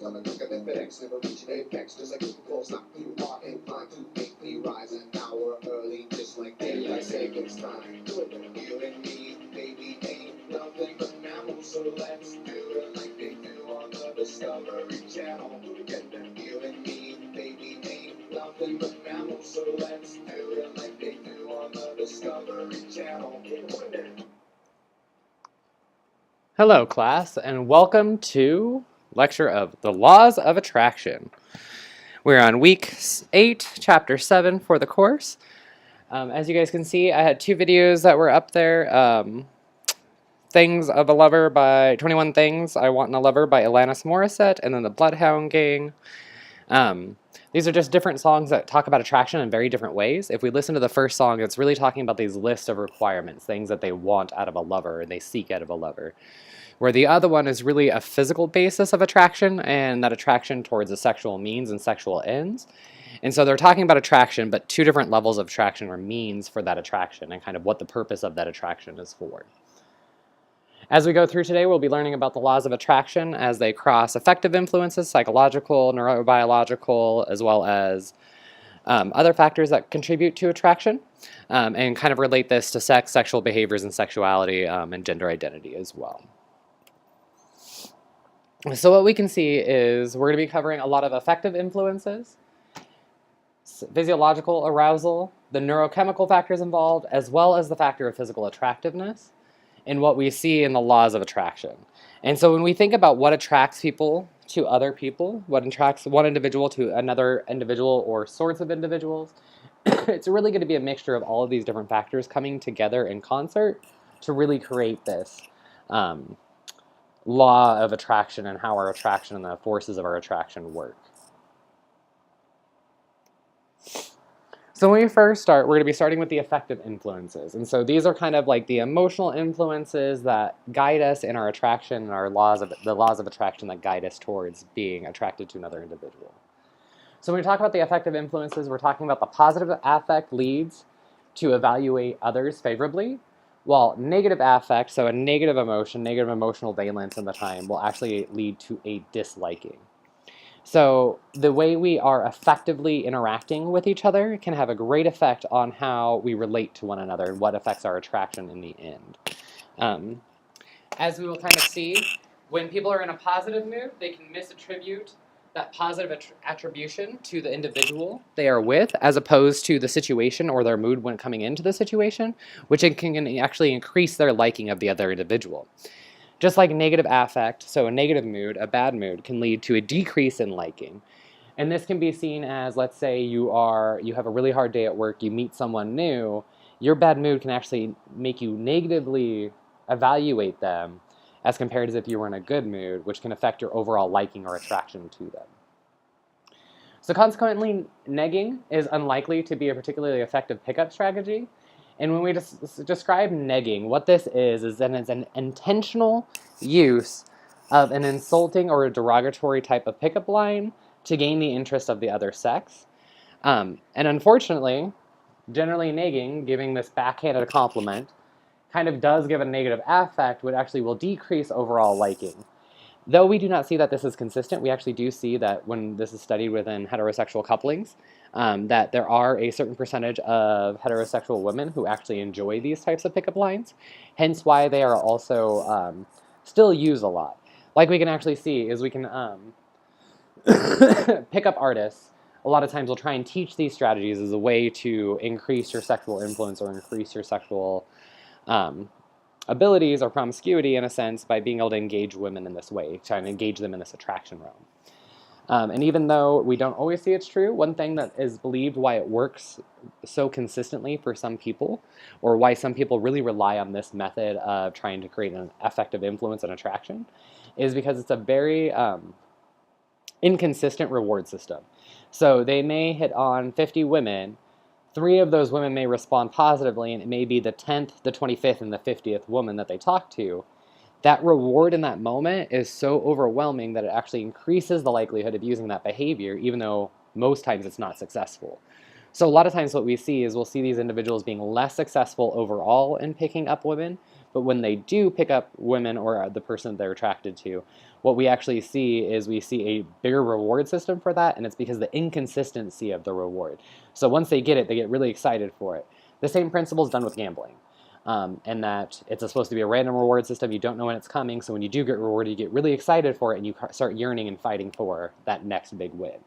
I'm a quicker than FedEx, never reach an apex. Just like Super Bowl, stop you are inclined to make me rise an hour early, just like daylight savings time. Do it, you and me, baby, ain't nothing but mammals, so let's do it like they do on the Discovery Channel. Get them, you and me, baby, ain't nothing but mammals, so let's do it like they do on the Discovery Channel. Hello, class, and welcome to lecture of the Laws of Attraction. We're on week 8, chapter 7 for the course. As you guys can see, I had 2 videos that were up there. Things of a Lover by 21 Things I Want in a Lover by Alanis Morissette, and then the Bloodhound Gang. These are just different songs that talk about attraction in very different ways. If we listen to the first song, it's really talking about these lists of requirements, things that they want out of a lover and they seek out of a lover. Where the other one is really a physical basis of attraction, and that attraction towards a sexual means and sexual ends. And so they're talking about attraction, but 2 different levels of attraction or means for that attraction and kind of what the purpose of that attraction is for. As we go through today, we'll be learning about the laws of attraction as they cross affective influences, psychological, neurobiological, as well as other factors that contribute to attraction, and kind of relate this to sex, sexual behaviors, and sexuality, and gender identity as well. So what we can see is we're going to be covering a lot of affective influences, physiological arousal, the neurochemical factors involved, as well as the factor of physical attractiveness, and what we see in the laws of attraction. And so when we think about what attracts people to other people, what attracts one individual to another individual or sorts of individuals, it's really going to be a mixture of all of these different factors coming together in concert to really create this law of attraction and how our attraction and the forces of our attraction work. So when we first start, we're going to be starting with the affective influences. And so these are kind of like the emotional influences that guide us in our attraction and the laws of attraction that guide us towards being attracted to another individual. So when we talk about the affective influences, we're talking about the positive affect leads to evaluate others favorably, while negative affect, so a negative emotion, negative emotional valence in the time, will actually lead to a disliking. So the way we are effectively interacting with each other can have a great effect on how we relate to one another and what affects our attraction in the end. As we will kind of see, when people are in a positive mood, they can misattribute that positive attribution to the individual they are with, as opposed to the situation or their mood when coming into the situation, which can actually increase their liking of the other individual. Just like negative affect, so a negative mood, a bad mood, can lead to a decrease in liking. And this can be seen as, let's say you have a really hard day at work, you meet someone new, your bad mood can actually make you negatively evaluate them as compared to if you were in a good mood, which can affect your overall liking or attraction to them. So consequently, negging is unlikely to be a particularly effective pickup strategy. And when we describe negging, what this is that it's an intentional use of an insulting or a derogatory type of pickup line to gain the interest of the other sex. And unfortunately, generally negging, giving this backhanded compliment, kind of does give a negative affect, which actually will decrease overall liking. Though we do not see that this is consistent, we actually do see that when this is studied within heterosexual couplings, that there are a certain percentage of heterosexual women who actually enjoy these types of pickup lines, hence why they are also still used a lot. Like we can actually see is we can pickup artists a lot of times will try and teach these strategies as a way to increase your sexual influence or increase your sexual abilities or promiscuity in a sense by being able to engage women in this way, trying to engage them in this attraction realm. And even though we don't always see it's true, one thing that is believed why it works so consistently for some people, or why some people really rely on this method of trying to create an effective influence and attraction, is because it's a very inconsistent reward system. So they may hit on 50 women, 3 of those women may respond positively, and it may be the 10th, the 25th, and the 50th woman that they talk to. That reward in that moment is so overwhelming that it actually increases the likelihood of using that behavior, even though most times it's not successful. So a lot of times what we see is we'll see these individuals being less successful overall in picking up women, but when they do pick up women or the person they're attracted to, what we actually see is we see a bigger reward system for that, and it's because of the inconsistency of the reward. So once they get it, they get really excited for it. The same principle is done with gambling. And that it's supposed to be a random reward system. You don't know when it's coming, so when you do get rewarded, you get really excited for it, and you start yearning and fighting for that next big win.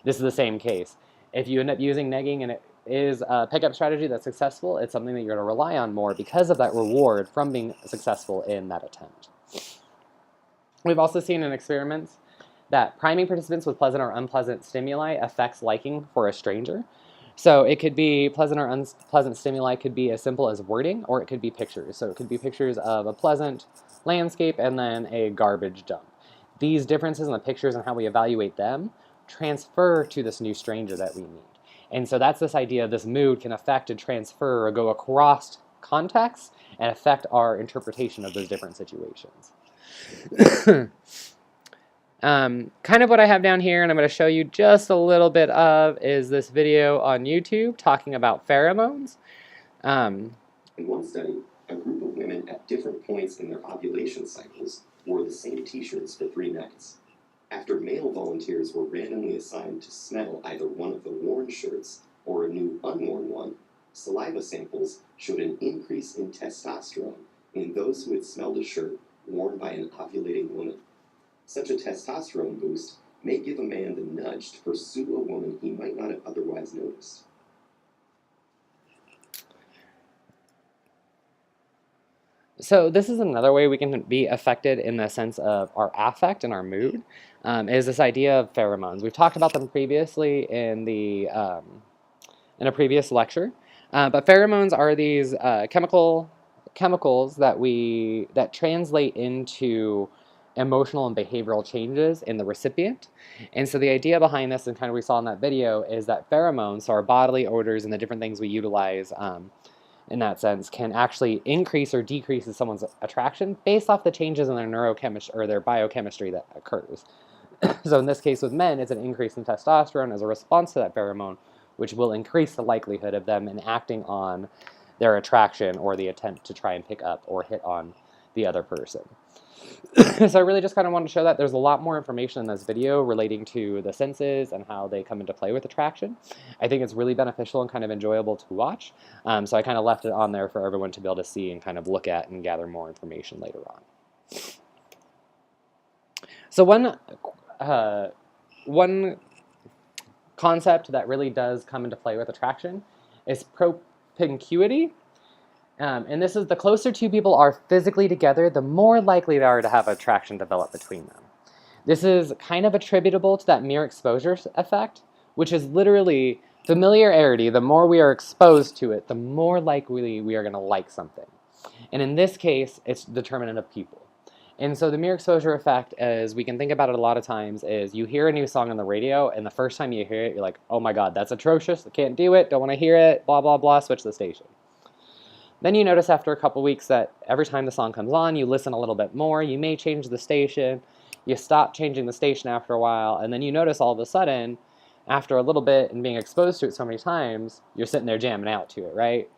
This is the same case. If you end up using negging and it is a pickup strategy that's successful, it's something that you're going to rely on more because of that reward from being successful in that attempt. We've also seen in experiments that priming participants with pleasant or unpleasant stimuli affects liking for a stranger. So it could be pleasant or unpleasant stimuli could be as simple as wording, or it could be pictures. So it could be pictures of a pleasant landscape and then a garbage dump. These differences in the pictures and how we evaluate them transfer to this new stranger that we meet. And so that's this idea of this mood can affect and transfer or go across contexts and affect our interpretation of those different situations. Kind of what I have down here, and I'm going to show you just a little bit of, is this video on YouTube talking about pheromones. In one study, a group of women at different points in their ovulation cycles wore the same t-shirts for 3 nights. After male volunteers were randomly assigned to smell either one of the worn shirts or a new unworn one, saliva samples showed an increase in testosterone in those who had smelled a shirt worn by an ovulating woman. Such a testosterone boost may give a man the nudge to pursue a woman he might not have otherwise noticed. So this is another way we can be affected in the sense of our affect and our mood, is this idea of pheromones. We've talked about them previously in a previous lecture, but pheromones are these chemicals that translate into emotional and behavioral changes in the recipient. And so the idea behind this, and kind of we saw in that video, is that pheromones, so our bodily odors and the different things we utilize in that sense, can actually increase or decrease someone's attraction based off the changes in their neurochemistry or their biochemistry that occurs. So in this case with men, it's an increase in testosterone as a response to that pheromone, which will increase the likelihood of them enacting on their attraction or the attempt to try and pick up or hit on the other person. So I really just kind of wanted to show that there's a lot more information in this video relating to the senses and how they come into play with attraction. I think it's really beneficial and kind of enjoyable to watch. So I kind of left it on there for everyone to be able to see and kind of look at and gather more information later on. So one concept that really does come into play with attraction is propinquity. And this is, the closer two people are physically together, the more likely they are to have attraction develop between them. This is kind of attributable to that mere exposure effect, which is literally familiarity. The more we are exposed to it, the more likely we are going to like something. And in this case, it's determinant of people. And so the mere exposure effect, as we can think about it a lot of times, is you hear a new song on the radio, and the first time you hear it, you're like, oh my god, that's atrocious, I can't do it, don't want to hear it, blah, blah, blah, switch the station. Then you notice after a couple weeks that every time the song comes on, you listen a little bit more, you may change the station, you stop changing the station after a while, and then you notice all of a sudden, after a little bit and being exposed to it so many times, you're sitting there jamming out to it, right?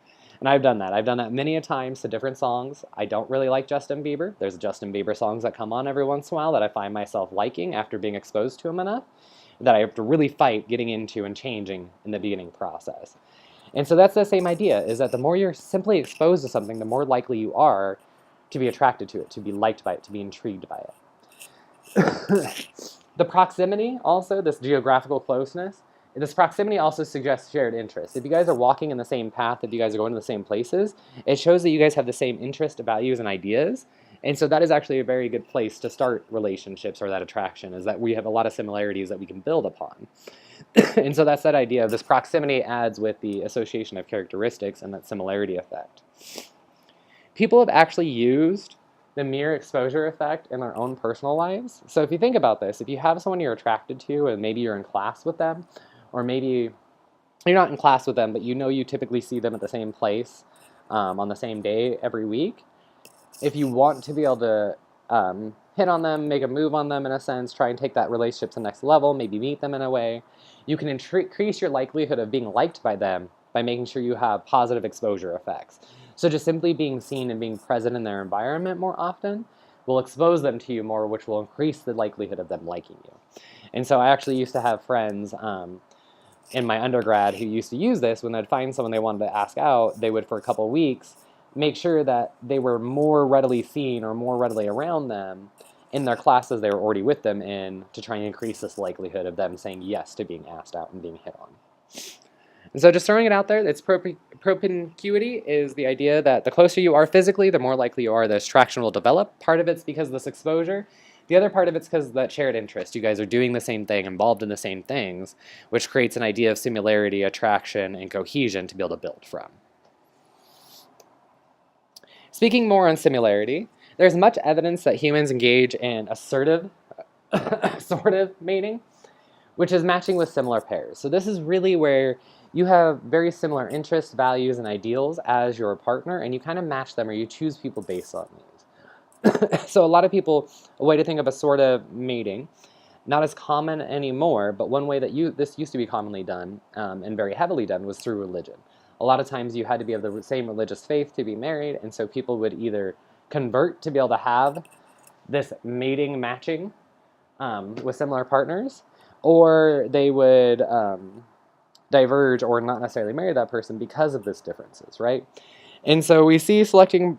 And I've done that. I've done that many a times to different songs. I don't really like Justin Bieber. There's Justin Bieber songs that come on every once in a while that I find myself liking after being exposed to him enough, that I have to really fight getting into and changing in the beginning process. And so that's the same idea, is that the more you're simply exposed to something, the more likely you are to be attracted to it, to be liked by it, to be intrigued by it. The proximity also, this geographical closeness, this proximity also suggests shared interests. If you guys are walking in the same path, if you guys are going to the same places, it shows that you guys have the same interests, values, and ideas. And so that is actually a very good place to start relationships or that attraction, is that we have a lot of similarities that we can build upon. And so that's that idea of this proximity adds with the association of characteristics and that similarity effect. People have actually used the mere exposure effect in their own personal lives. So if you think about this, if you have someone you're attracted to and maybe you're in class with them, or maybe you're not in class with them, but you know you typically see them at the same place on the same day every week. If you want to be able to hit on them, make a move on them in a sense, try and take that relationship to the next level, maybe meet them in a way, you can increase your likelihood of being liked by them by making sure you have positive exposure effects. So just simply being seen and being present in their environment more often will expose them to you more, which will increase the likelihood of them liking you. And so I actually used to have friends in my undergrad who used to use this. When they'd find someone they wanted to ask out, they would, for a couple of weeks, make sure that they were more readily seen or more readily around them in their classes they were already with them in, to try and increase this likelihood of them saying yes to being asked out and being hit on. And so just throwing it out there, it's propinquity is the idea that the closer you are physically, the more likely you are this attraction will develop. Part of it's because of this exposure. The other part of it's because of that shared interest. You guys are doing the same thing, involved in the same things, which creates an idea of similarity, attraction, and cohesion to be able to build from. Speaking more on similarity, there's much evidence that humans engage in assortative mating, which is matching with similar pairs. So this is really where you have very similar interests, values, and ideals as your partner, and you kind of match them, or you choose people based on these. So a lot of people, a way to think of assortative mating, not as common anymore, but one way that this used to be commonly done and very heavily done was through religion. A lot of times you had to be of the same religious faith to be married, and so people would either convert to be able to have this mating matching with similar partners, or they would diverge or not necessarily marry that person because of these differences, right? And so we see selecting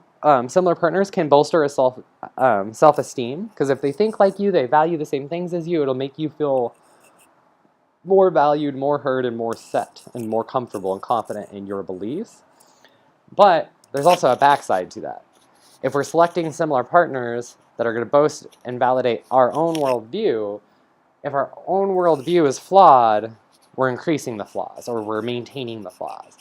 similar partners can bolster a self-esteem, because if they think like you, they value the same things as you, it'll make you feel more valued, more heard, and more set, and more comfortable and confident in your beliefs. But there's also a backside to that. If we're selecting similar partners that are going to boast and validate our own worldview, if our own worldview is flawed, we're increasing the flaws, or we're maintaining the flaws.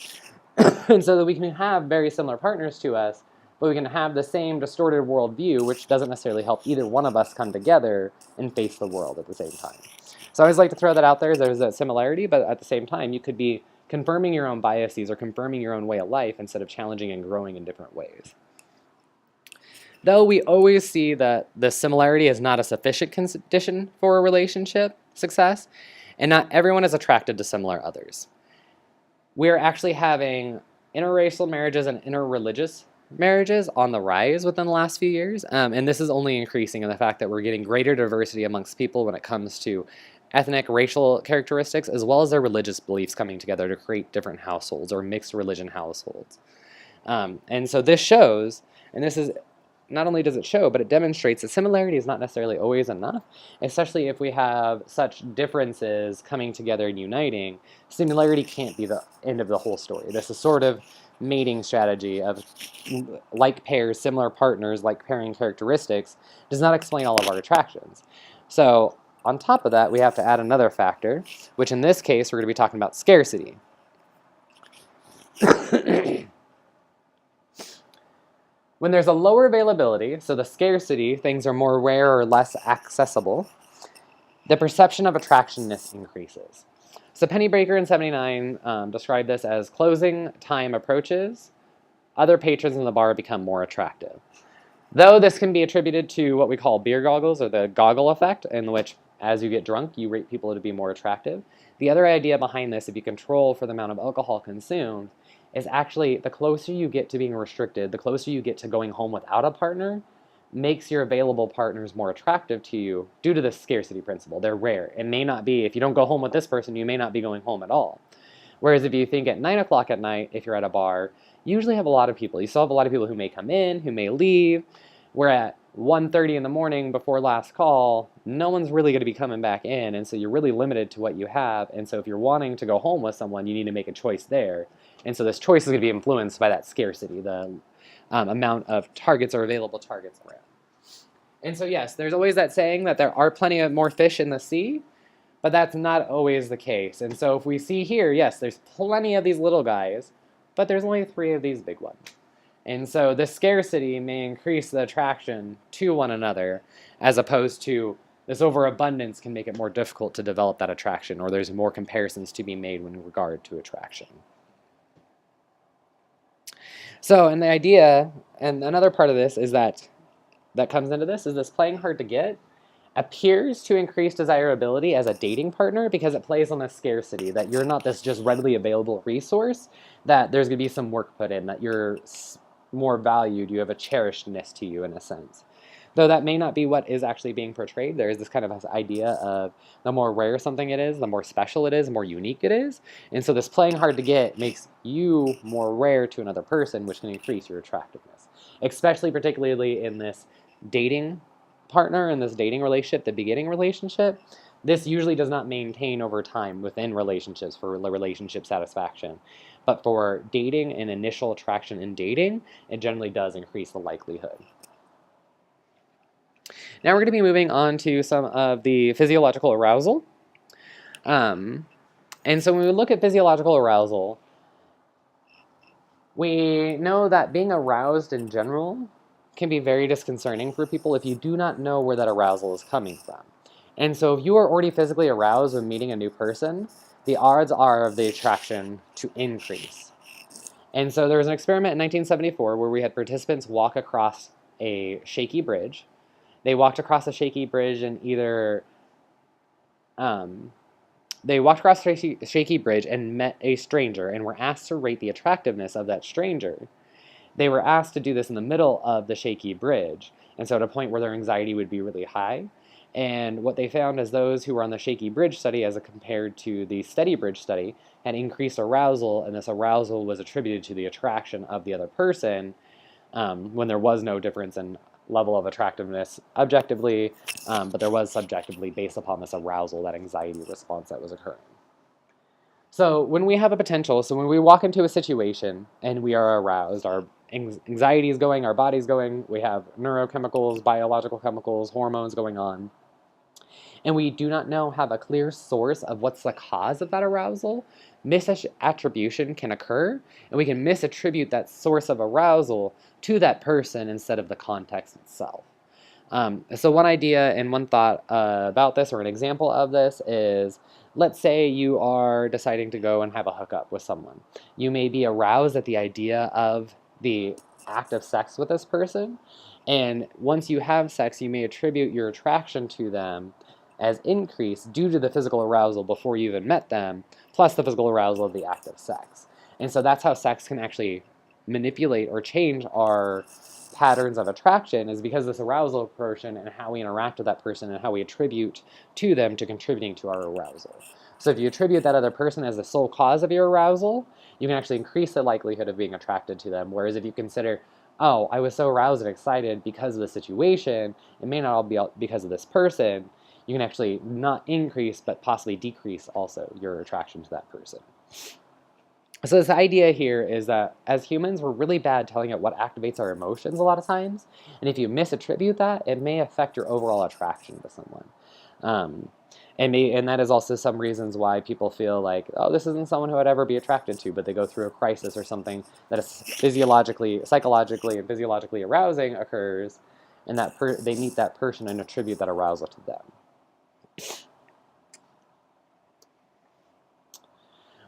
And so that we can have very similar partners to us, but we can have the same distorted worldview, which doesn't necessarily help either one of us come together and face the world at the same time. So I always like to throw that out there. There's a similarity, but at the same time, you could be confirming your own biases or confirming your own way of life instead of challenging and growing in different ways. Though we always see that the similarity is not a sufficient condition for a relationship success, and not everyone is attracted to similar others. We're actually having interracial marriages and interreligious marriages on the rise within the last few years, and this is only increasing in the fact that we're getting greater diversity amongst people when it comes to ethnic, racial characteristics, as well as their religious beliefs coming together to create different households or mixed religion households. And so this shows, and this is not only does it show, but it demonstrates that similarity is not necessarily always enough, especially if we have such differences coming together and uniting. Similarity can't be the end of the whole story. This is sort of mating strategy of like pairs, similar partners, like pairing characteristics, does not explain all of our attractions. So on top of that, we have to add another factor, which in this case, we're going to be talking about scarcity. When there's a lower availability, so the scarcity, things are more rare or less accessible, the perception of attractionness increases. So Pennybaker in 79 described this as closing time approaches, other patrons in the bar become more attractive. Though this can be attributed to what we call beer goggles, or the goggle effect, in which as you get drunk, you rate people to be more attractive. The other idea behind this, if you control for the amount of alcohol consumed, is actually the closer you get to being restricted, the closer you get to going home without a partner, makes your available partners more attractive to you due to the scarcity principle. They're rare. It may not be, if you don't go home with this person, you may not be going home at all. Whereas if you think at 9 o'clock at night, if you're at a bar, you usually have a lot of people. You still have a lot of people who may come in, who may leave. Where at 1:30 in the morning before last call, no one's really going to be coming back in, and so you're really limited to what you have. And so if you're wanting to go home with someone, you need to make a choice there. And so this choice is going to be influenced by that scarcity, the amount of targets or available targets around. And so yes, there's always that saying that there are plenty of more fish in the sea, but that's not always the case. And so if we see here, yes, there's plenty of these little guys, but there's only 3 of these big ones. And so the scarcity may increase the attraction to one another, as opposed to this overabundance can make it more difficult to develop that attraction, or there's more comparisons to be made in regard to attraction. So, and the idea, and another part of this is that comes into this, is this playing hard to get appears to increase desirability as a dating partner because it plays on a scarcity, that you're not this just readily available resource, that there's going to be some work put in, that you're more valued, you have a cherishedness to you in a sense. Though that may not be what is actually being portrayed, there is this kind of idea of the more rare something it is, the more special it is, the more unique it is. And so this playing hard to get makes you more rare to another person, which can increase your attractiveness. Especially particularly in this dating partner, in this dating relationship, the beginning relationship. This usually does not maintain over time within relationships for relationship satisfaction. But for dating and initial attraction in dating, it generally does increase the likelihood. Now we're going to be moving on to some of the physiological arousal. And so when we look at physiological arousal, we know that being aroused in general can be very disconcerting for people if you do not know where that arousal is coming from. And so if you are already physically aroused when meeting a new person, the odds are of the attraction to increase. And so there was an experiment in 1974 where we had participants walk across a shaky bridge. They walked across a shaky bridge and they walked across a shaky bridge and met a stranger and were asked to rate the attractiveness of that stranger. They were asked to do this in the middle of the shaky bridge, and so at a point where their anxiety would be really high. And what they found is those who were on the shaky bridge study as compared to the steady bridge study had increased arousal, and this arousal was attributed to the attraction of the other person when there was no difference in level of attractiveness objectively, but there was subjectively based upon this arousal, that anxiety response that was occurring. So when we have a potential, so when we walk into a situation and we are aroused, our anxiety is going, our body's going, we have neurochemicals, biological chemicals, hormones going on, and we do not have a clear source of what's the cause of that arousal, misattribution can occur, and we can misattribute that source of arousal to that person instead of the context itself. So one idea and one thought about this, or an example of this, is let's say you are deciding to go and have a hookup with someone. You may be aroused at the idea of the act of sex with this person, and once you have sex, you may attribute your attraction to them as increased due to the physical arousal before you even met them, plus the physical arousal of the act of sex. And so that's how sex can actually manipulate or change our patterns of attraction, is because this arousal portion and how we interact with that person and how we attribute to them to contributing to our arousal. So if you attribute that other person as the sole cause of your arousal, you can actually increase the likelihood of being attracted to them. Whereas if you consider, oh, I was so aroused and excited because of the situation, it may not all be because of this person, you can actually not increase but possibly decrease also your attraction to that person. So this idea here is that as humans, we're really bad telling it what activates our emotions a lot of times. And if you misattribute that, it may affect your overall attraction to someone. And that is also some reasons why people feel like, oh, this isn't someone who I'd ever be attracted to, but they go through a crisis or something that is psychologically and physiologically arousing occurs, and that they meet that person and attribute that arousal to them.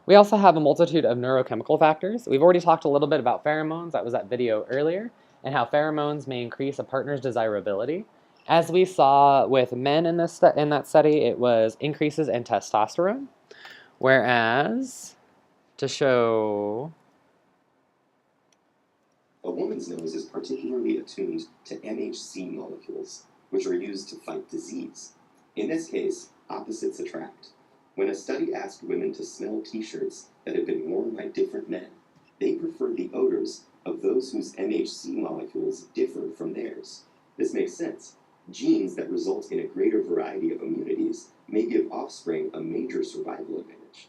We also have a multitude of neurochemical factors. We've already talked a little bit about pheromones, that was that video earlier, and how pheromones may increase a partner's desirability. As we saw with men in that study, it was increases in testosterone, whereas to show... A woman's nose is particularly attuned to MHC molecules, which are used to fight disease. In this case, opposites attract. When a study asked women to smell t-shirts that had been worn by different men, they preferred the odors of those whose MHC molecules differed from theirs. This makes sense. Genes that result in a greater variety of immunities may give offspring a major survival advantage.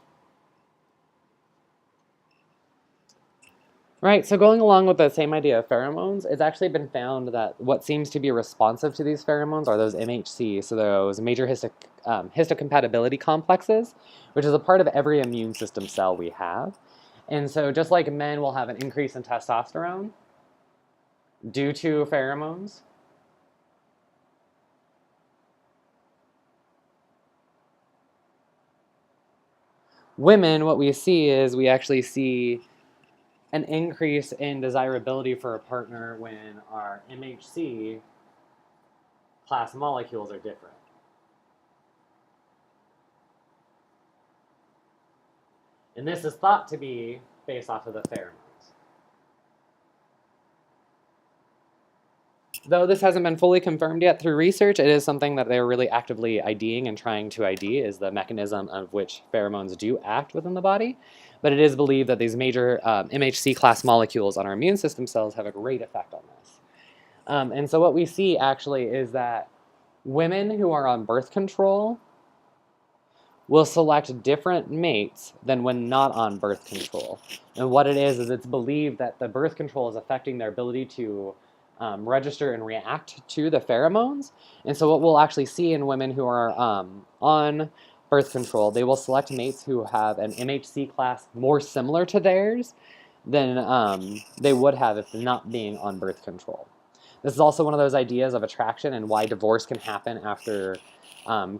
Right, so going along with the same idea of pheromones, it's actually been found that what seems to be responsive to these pheromones are those MHC, so those major histocompatibility complexes, which is a part of every immune system cell we have. And so just like men will have an increase in testosterone due to pheromones, Women, what we see is we actually see an increase in desirability for a partner when our MHC class molecules are different. And this is thought to be based off of the pheromones. Though this hasn't been fully confirmed yet through research, it is something that they're really actively IDing and trying to ID, is the mechanism of which pheromones do act within the body. But it is believed that these major MHC class molecules on our immune system cells have a great effect on this. And so what we see actually is that women who are on birth control will select different mates than when not on birth control. And what it is it's believed that the birth control is affecting their ability to register and react to the pheromones. And so what we'll actually see in women who are on birth control, they will select mates who have an MHC class more similar to theirs than they would have if not being on birth control. This is also one of those ideas of attraction and why divorce can happen after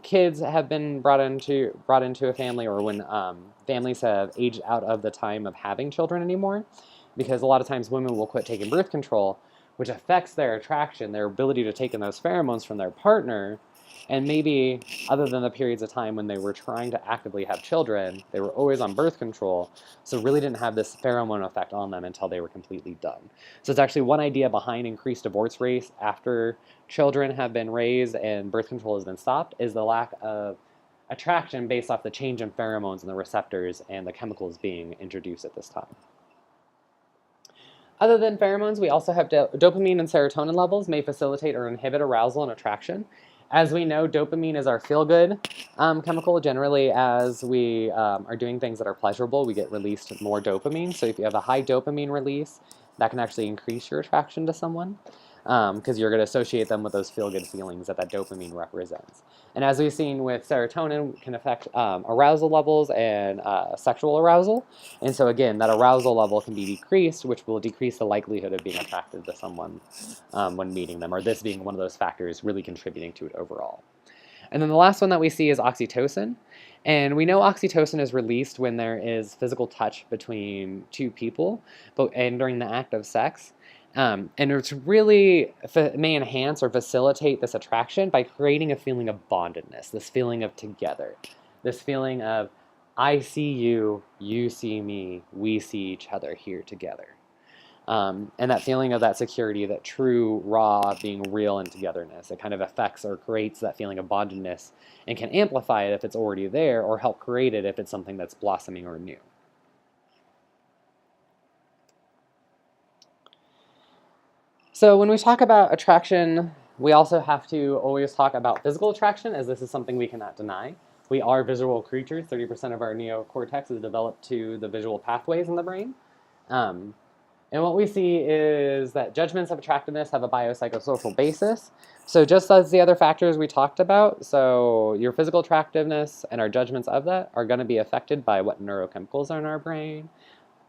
kids have been brought into a family, or when families have aged out of the time of having children anymore. Because a lot of times women will quit taking birth control, which affects their attraction, their ability to take in those pheromones from their partner. And maybe, other than the periods of time when they were trying to actively have children, they were always on birth control, so really didn't have this pheromone effect on them until they were completely done. So it's actually one idea behind increased divorce rates after children have been raised and birth control has been stopped, is the lack of attraction based off the change in pheromones and the receptors and the chemicals being introduced at this time. Other than pheromones, we also have dopamine and serotonin levels may facilitate or inhibit arousal and attraction. As we know, dopamine is our feel-good chemical. Generally, as we are doing things that are pleasurable, we get released more dopamine. So if you have a high dopamine release, that can actually increase your attraction to someone, because you're going to associate them with those feel-good feelings that dopamine represents. And as we've seen with serotonin, can affect arousal levels and sexual arousal. And so again, that arousal level can be decreased, which will decrease the likelihood of being attracted to someone when meeting them, or this being one of those factors really contributing to it overall. And then the last one that we see is oxytocin. And we know oxytocin is released when there is physical touch between two people, and during the act of sex. And it's really may enhance or facilitate this attraction by creating a feeling of bondedness, this feeling of together, this feeling of I see you, you see me, we see each other here together. And that feeling of that security, that true, raw, being real and togetherness, it kind of affects or creates that feeling of bondedness and can amplify it if it's already there, or help create it if it's something that's blossoming or new. So when we talk about attraction, we also have to always talk about physical attraction, as this is something we cannot deny. We are visual creatures. 30% of our neocortex is developed to the visual pathways in the brain. And what we see is that judgments of attractiveness have a biopsychosocial basis. So just as the other factors we talked about, so your physical attractiveness and our judgments of that are going to be affected by what neurochemicals are in our brain,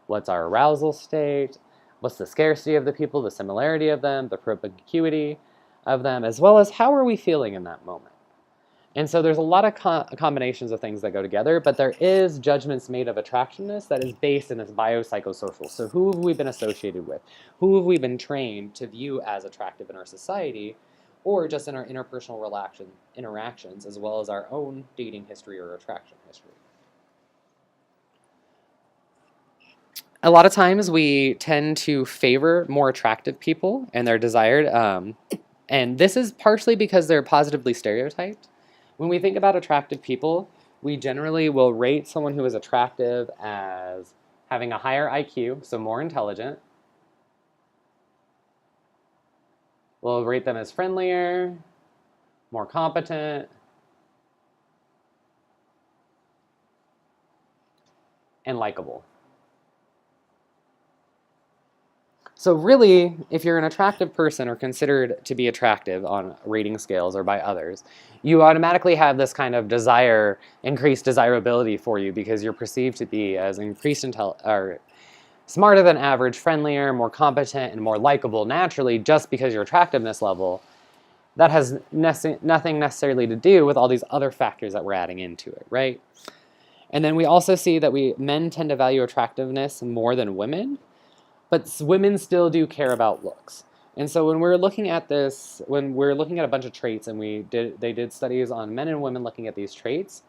what's our arousal state, what's the scarcity of the people, the similarity of them, the propinquity of them, as well as how are we feeling in that moment. And so there's a lot of combinations of things that go together, but there is judgments made of attractiveness that is based in this biopsychosocial. So who have we been associated with? Who have we been trained to view as attractive in our society, or just in our interpersonal interactions, as well as our own dating history or attraction history? A lot of times we tend to favor more attractive people and they're desired, and this is partially because they're positively stereotyped. When we think about attractive people, we generally will rate someone who is attractive as having a higher IQ, so more intelligent. We'll rate them as friendlier, more competent, and likable. So really, if you're an attractive person or considered to be attractive on rating scales or by others, you automatically have this kind of increased desirability for you, because you're perceived to be as or smarter than average, friendlier, more competent, and more likable naturally, just because your attractiveness level. That has nothing necessarily to do with all these other factors that we're adding into it, right? And then we also see that men tend to value attractiveness more than women, but women still do care about looks. And so when we're looking at this, when we're looking at a bunch of traits, and they did studies on men and women looking at these traits,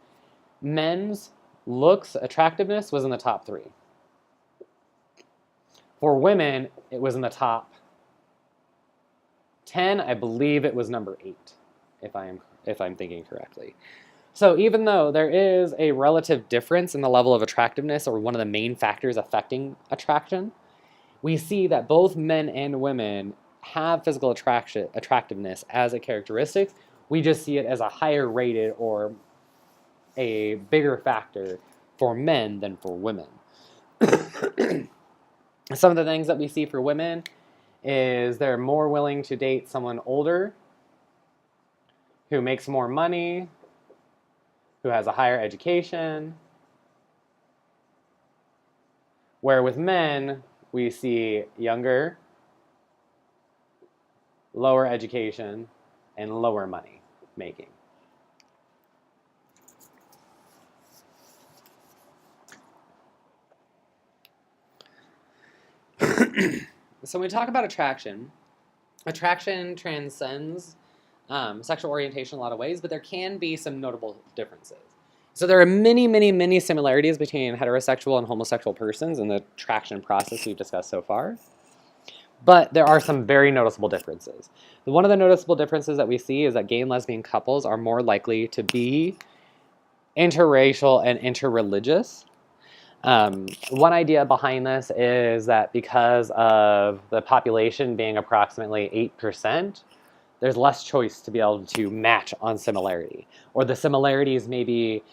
men's looks, attractiveness was in the top 3. For women, it was in the top 10. I believe it was number 8, if I'm thinking correctly. So even though there is a relative difference in the level of attractiveness, or one of the main factors affecting attraction, we see that both men and women have physical attractiveness as a characteristic. We just see it as a higher rated or a bigger factor for men than for women. Some of the things that we see for women is they're more willing to date someone older, who makes more money, who has a higher education, where with men, we see younger, lower education, and lower money making. So when we talk about attraction transcends sexual orientation in a lot of ways, but there can be some notable differences. So there are many, many, many similarities between heterosexual and homosexual persons in the attraction process we've discussed so far. But there are some very noticeable differences. One of the noticeable differences that we see is that gay and lesbian couples are more likely to be interracial and interreligious. One idea behind this is that because of the population being approximately 8%, there's less choice to be able to match on similarity. Or the similarities may be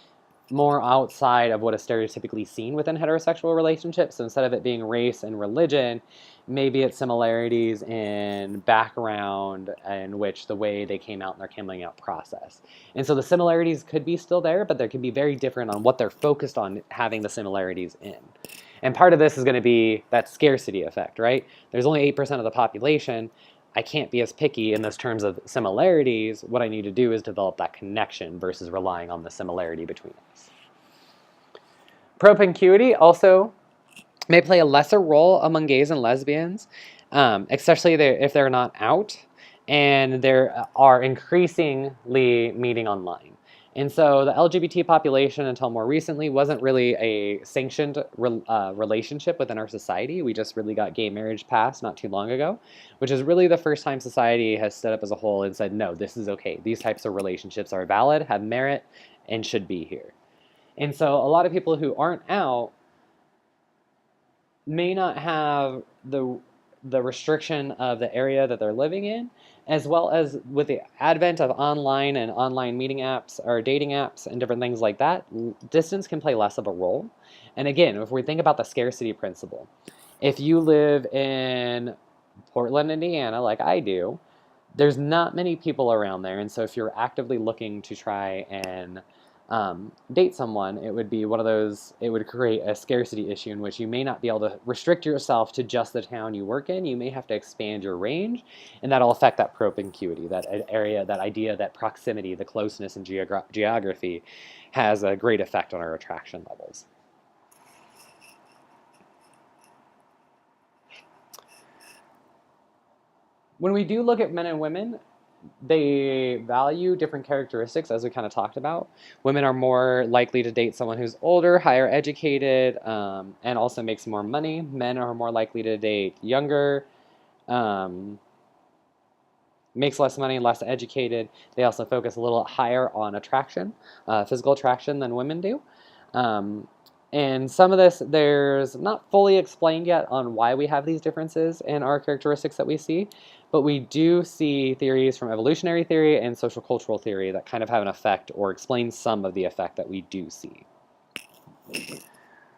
more outside of what is stereotypically seen within heterosexual relationships. So instead of it being race and religion, maybe it's similarities in background in which the way they came out in their coming out process. And so the similarities could be still there, but they can be very different on what they're focused on having the similarities in. And part of this is going to be that scarcity effect, right? There's only 8% of the population. I can't be as picky in those terms of similarities. What I need to do is develop that connection versus relying on the similarity between us. Propinquity also may play a lesser role among gays and lesbians, especially if they're not out and they are increasingly meeting online. And so the LGBT population, until more recently, wasn't really a sanctioned relationship within our society. We just really got gay marriage passed not too long ago, which is really the first time society has stood up as a whole and said, no, this is okay. These types of relationships are valid, have merit, and should be here. And so a lot of people who aren't out may not have the restriction of the area that they're living in, as well as with the advent of online and online meeting apps or dating apps and different things like that, distance can play less of a role. And again, if we think about the scarcity principle, if you live in Portland, Indiana, like I do, there's not many people around there. And so if you're actively looking to try and date someone, it would be one of those, it would create a scarcity issue in which you may not be able to restrict yourself to just the town you work in. You may have to expand your range, and that'll affect that propinquity, that area, that idea, that proximity, the closeness and geography has a great effect on our attraction levels. When we do look at men and women, they value different characteristics, as we kind of talked about. Women are more likely to date someone who's older, higher educated, and also makes more money. Men are more likely to date younger, makes less money, less educated. They also focus a little higher on attraction, physical attraction, than women do. And some of this, there's not fully explained yet on why we have these differences in our characteristics that we see, but we do see theories from evolutionary theory and social cultural theory that kind of have an effect or explain some of the effect that we do see.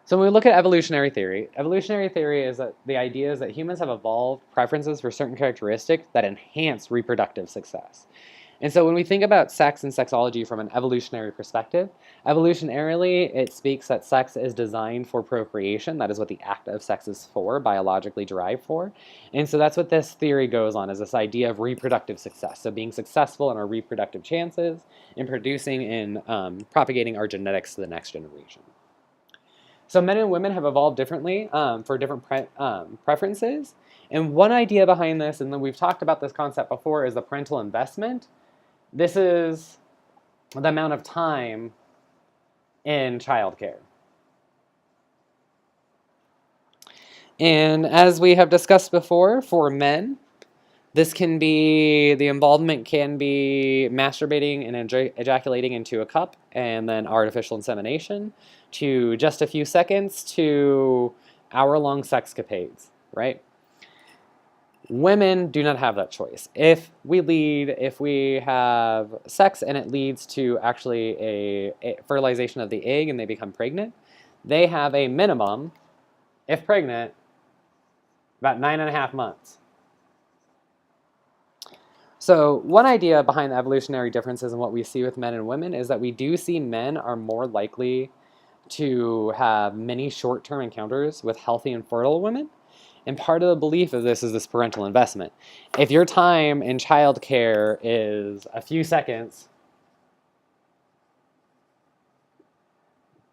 So when we look at evolutionary theory is that the idea is that humans have evolved preferences for certain characteristics that enhance reproductive success. And so when we think about sex and sexology from an evolutionary perspective, evolutionarily, it speaks that sex is designed for procreation. That is what the act of sex is for, biologically derived for. And so that's what this theory goes on, is this idea of reproductive success. So being successful in our reproductive chances and producing and propagating our genetics to the next generation. So men and women have evolved differently for different preferences. And one idea behind this, and then we've talked about this concept before, is the parental investment. This is the amount of time in childcare. And as we have discussed before, for men, this can be, the involvement can be masturbating and ejaculating into a cup and then artificial insemination, to just a few seconds to hour-long sexcapades, right? Women do not have that choice. If we have sex and it leads to actually a fertilization of the egg and they become pregnant, they have a minimum, if pregnant, about 9.5 months. So one idea behind the evolutionary differences in what we see with men and women is that we do see men are more likely to have many short-term encounters with healthy and fertile women. And part of the belief of this is this parental investment. If your time in childcare is a few seconds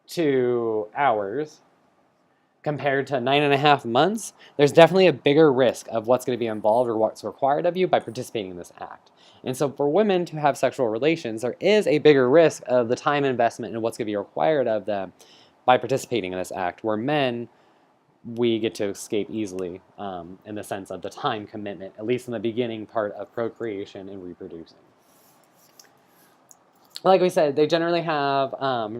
to hours compared to 9.5 months, there's definitely a bigger risk of what's going to be involved or what's required of you by participating in this act. And so for women to have sexual relations, there is a bigger risk of the time investment and what's going to be required of them by participating in this act, where men, we get to escape easily in the sense of the time commitment, at least in the beginning part of procreation and reproducing. Like we said, they generally have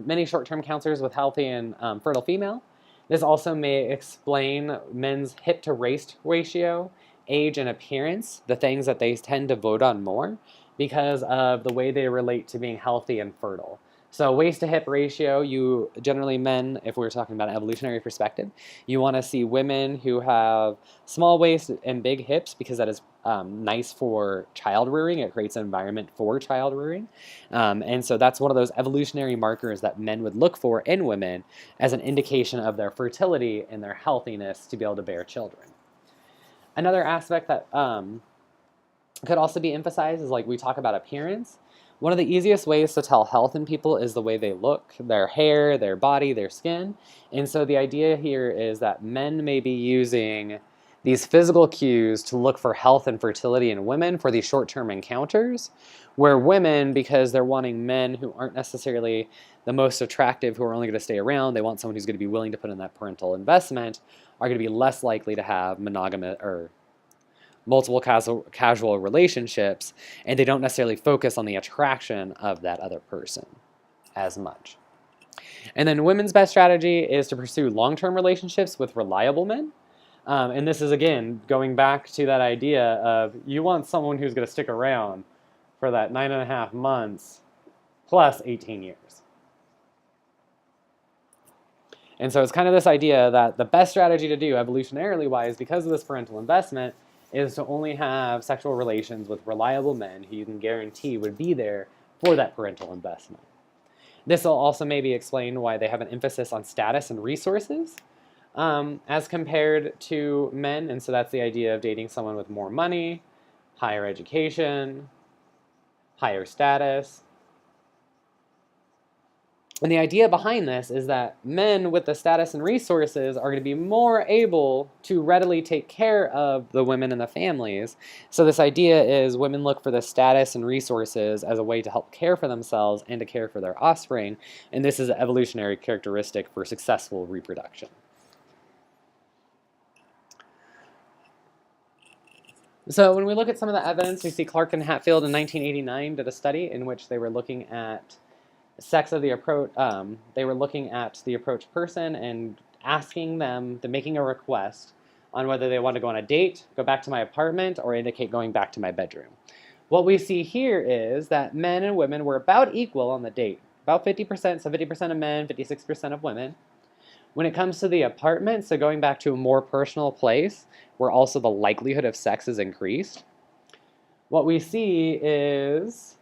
many short-term encounters with healthy and fertile female. This also may explain men's hip-to-waist ratio, age, and appearance, the things that they tend to vote on more because of the way they relate to being healthy and fertile. So waist-to-hip ratio, you generally men, if we're talking about an evolutionary perspective, you want to see women who have small waist and big hips because that is nice for child rearing. It creates an environment for child rearing. And so that's one of those evolutionary markers that men would look for in women as an indication of their fertility and their healthiness to be able to bear children. Another aspect that could also be emphasized is, like, we talk about appearance. One of the easiest ways to tell health in people is the way they look, their hair, their body, their skin. And so the idea here is that men may be using these physical cues to look for health and fertility in women for these short-term encounters, where women, because they're wanting men who aren't necessarily the most attractive, who are only going to stay around, they want someone who's going to be willing to put in that parental investment, are going to be less likely to have monogamous or multiple casual relationships, and they don't necessarily focus on the attraction of that other person as much. And then women's best strategy is to pursue long-term relationships with reliable men. And this is, again, going back to that idea of you want someone who's going to stick around for that 9.5 months plus 18 years. And so it's kind of this idea that the best strategy to do evolutionarily wise, because of this parental investment, is to only have sexual relations with reliable men who you can guarantee would be there for that parental investment. This will also maybe explain why they have an emphasis on status and resources as compared to men. And so that's the idea of dating someone with more money, higher education, higher status. And the idea behind this is that men with the status and resources are going to be more able to readily take care of the women and the families. So this idea is women look for the status and resources as a way to help care for themselves and to care for their offspring. And this is an evolutionary characteristic for successful reproduction. So when we look at some of the evidence, we see Clark and Hatfield in 1989 did a study in which they were looking at sex of the approach. They were looking at the approach person and asking them, making a request on whether they want to go on a date, go back to my apartment, or indicate going back to my bedroom. What we see here is that men and women were about equal on the date, about 50%, so 50% of men, 56% of women. When it comes to the apartment, so going back to a more personal place, where also the likelihood of sex is increased, what we see is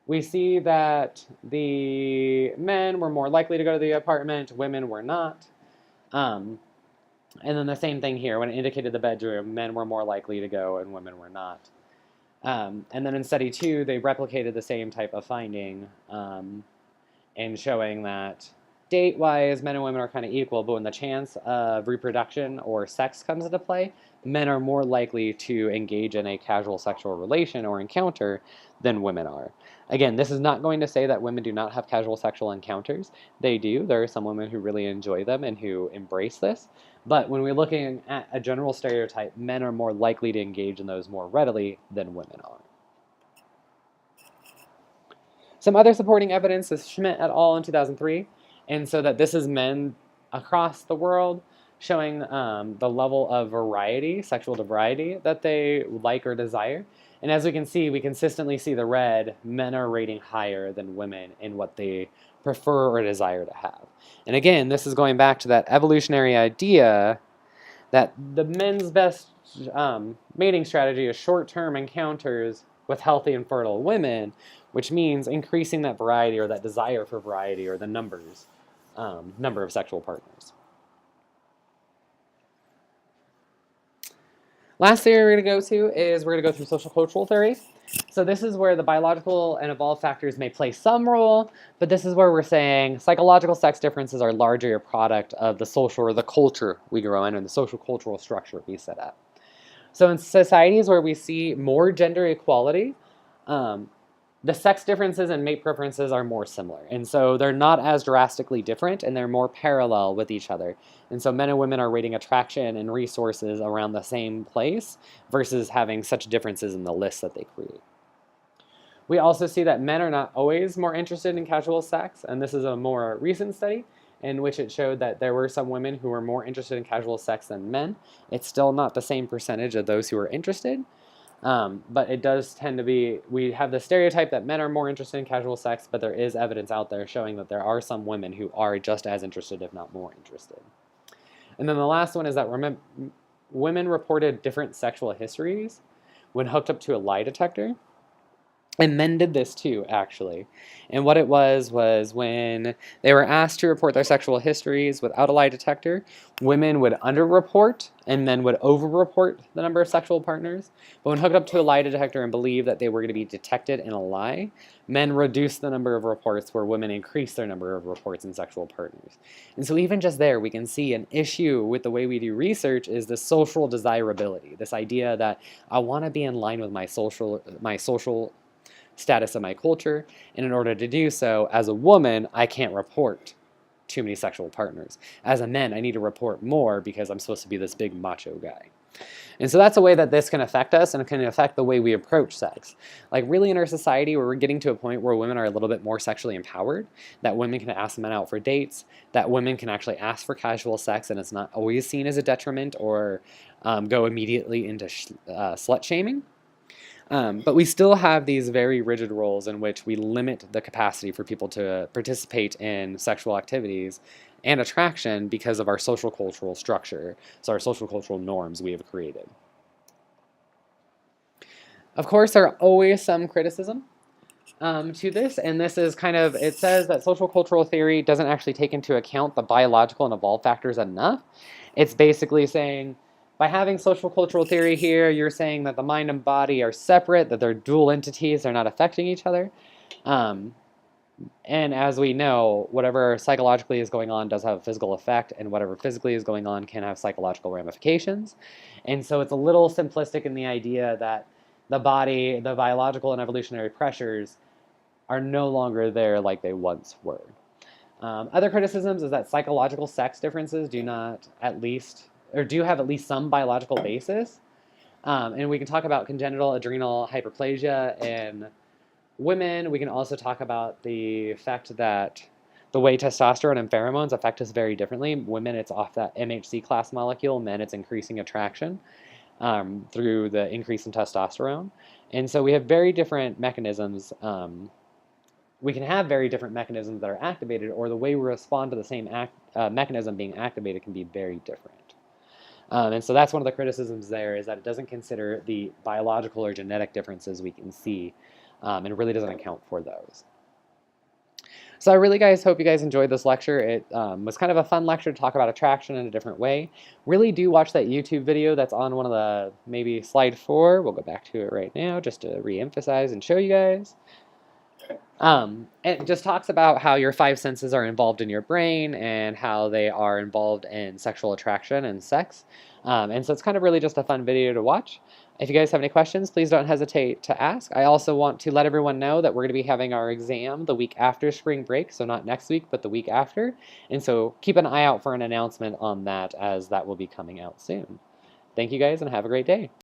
we see that the men were more likely to go to the apartment, women were not. And then the same thing here, when it indicated the bedroom, men were more likely to go and women were not. And then in study 2, they replicated the same type of finding in showing that date-wise, men and women are kind of equal, but when the chance of reproduction or sex comes into play, men are more likely to engage in a casual sexual relation or encounter than women are. Again, this is not going to say that women do not have casual sexual encounters. They do. There are some women who really enjoy them and who embrace this. But when we're looking at a general stereotype, men are more likely to engage in those more readily than women are. Some other supporting evidence is Schmidt et al. In 2003, and so that this is men across the world showing the level of variety, sexual variety, that they like or desire. And as we can see, we consistently see the red, men are rating higher than women in what they prefer or desire to have. And again, this is going back to that evolutionary idea that the men's best mating strategy is short-term encounters with healthy and fertile women, which means increasing that variety or that desire for variety or the number of sexual partners. Last theory we're going to go to is we're going to go through social cultural theory. So this is where the biological and evolved factors may play some role, but this is where we're saying psychological sex differences are largely a product of the social or the culture we grow in and the social cultural structure we set up. So in societies where we see more gender equality, the sex differences and mate preferences are more similar. And so they're not as drastically different and they're more parallel with each other. And so men and women are rating attraction and resources around the same place versus having such differences in the lists that they create. We also see that men are not always more interested in casual sex, and this is a more recent study in which it showed that there were some women who were more interested in casual sex than men. It's still not the same percentage of those who are interested, but it does tend to be, we have the stereotype that men are more interested in casual sex, but there is evidence out there showing that there are some women who are just as interested, if not more interested. And then the last one is that women reported different sexual histories when hooked up to a lie detector. And men did this too, actually. And what it was when they were asked to report their sexual histories without a lie detector, women would underreport and men would overreport the number of sexual partners. But when hooked up to a lie detector and believed that they were going to be detected in a lie, men reduced the number of reports where women increased their number of reports in sexual partners. And so even just there, we can see an issue with the way we do research is the social desirability, this idea that I want to be in line with my social status of my culture, and in order to do so, as a woman, I can't report too many sexual partners. As a man, I need to report more because I'm supposed to be this big macho guy. And so that's a way that this can affect us and it can affect the way we approach sex. Like really in our society where we're getting to a point where women are a little bit more sexually empowered, that women can ask men out for dates, that women can actually ask for casual sex and it's not always seen as a detriment or go immediately into slut shaming. But we still have these very rigid roles in which we limit the capacity for people to participate in sexual activities and attraction because of our social cultural structure, so our social cultural norms we have created. Of course, there are always some criticism to this, and this is kind of, it says that social cultural theory doesn't actually take into account the biological and evolved factors enough. It's basically saying, by having social cultural theory here, you're saying that the mind and body are separate, that they're dual entities, they're not affecting each other. And as we know, whatever psychologically is going on does have a physical effect, and whatever physically is going on can have psychological ramifications. And so it's a little simplistic in the idea that the body, the biological and evolutionary pressures are no longer there like they once were. Other criticisms is that psychological sex differences do have at least some biological basis. And we can talk about congenital adrenal hyperplasia in women. We can also talk about the fact that the way testosterone and pheromones affect us very differently. Women, it's off that MHC class molecule. Men, it's increasing attraction through the increase in testosterone. And so we have very different mechanisms. We can have very different mechanisms that are activated, or the way we respond to the same mechanism being activated can be very different. And so that's one of the criticisms there, is that it doesn't consider the biological or genetic differences we can see, and really doesn't account for those. So I really, guys, hope you guys enjoyed this lecture. It was kind of a fun lecture to talk about attraction in a different way. Really do watch that YouTube video that's on one of the, maybe slide 4. We'll go back to it right now just to re-emphasize and show you guys. It just talks about how your five senses are involved in your brain and how they are involved in sexual attraction and sex. And so it's kind of really just a fun video to watch. If you guys have any questions, please don't hesitate to ask. I also want to let everyone know that we're going to be having our exam the week after spring break, so not next week, but the week after. And so keep an eye out for an announcement on that, as that will be coming out soon. Thank you guys and have a great day.